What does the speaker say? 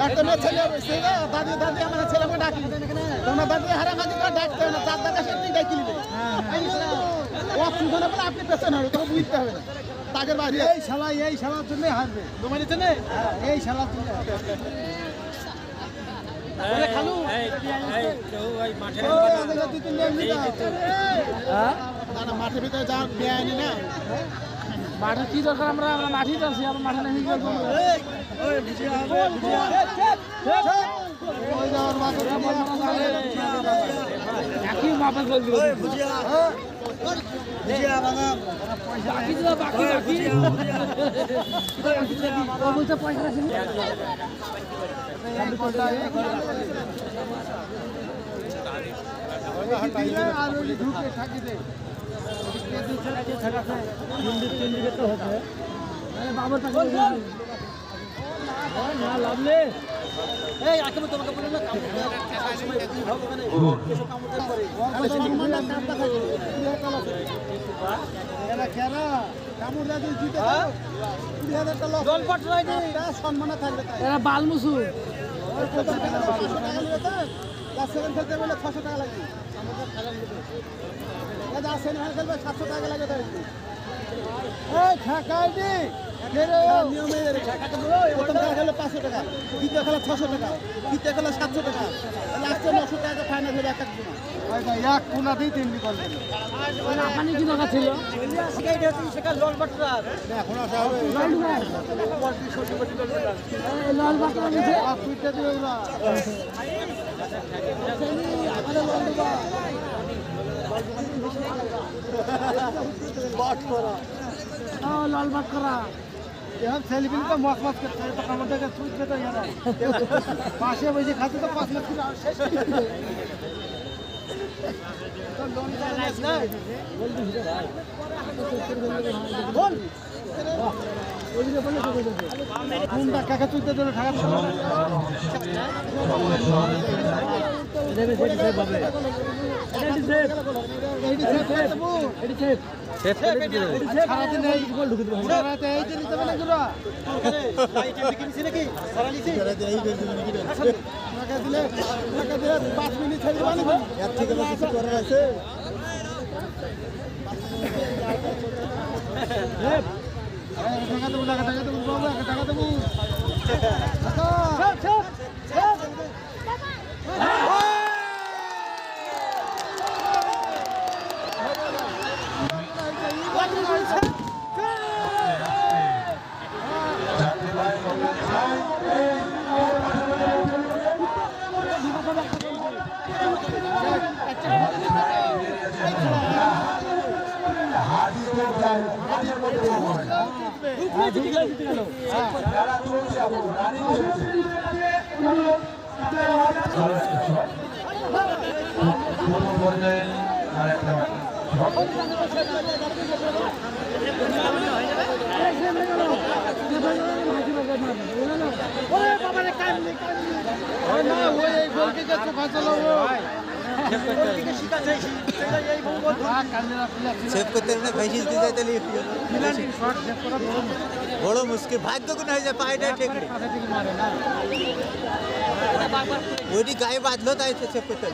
একটা মেয়ে ছেলে দাদি দাদি আমার ছেলেকে ডাকি তোমরা দাদি হারা মাঝে ডাকতে হবে না চার দাদা সে ডাকি নিবে ও সুন্দর বলে আপনি পেছনে হবে তখন বুঝতে হবে না তাদের বাড়ি এই শালার জন্য হারবে তোমার জন্য এই শালার জন্য খালু মাঠের ভিতরে যা বেআইনি না মাঠে কি দরকার আমরা মাঠেই আছি আমরা মাঠে নেই একই মাপে ঢুকে থাকি বাবার লাভলে তোমাকে বলে সম্মান থাকবে বালমুসু খেলতে বলে 600 টাকা লাগবে 700 টাকা লাগে প্রথম খেলা খেলে 500 টাকা দ্বিতীয় খেলা 600 টাকা তৃতীয় খেলা 700 টাকা লাস্টে 900 টাকা ফাইনাল হবে এক কোনাতেই 3 বিকল্প আপনার কি দরকার ছিল लाल बात करा हम सेलिब्रिटी का मौक मत करते हैं तो कमर का सूट पे तो यार 5 बजे खाते तो 5 लाख तो लोन का नाइस ना बोल मुंडा काका चुते तो ढाका सेव करते रहना भाई चीज दी जाते लिए बड़ो मुश्किल भाग्य को नहीं जा पाए डायरेक्ट वो दी गाय बादलो ताई से सेव करते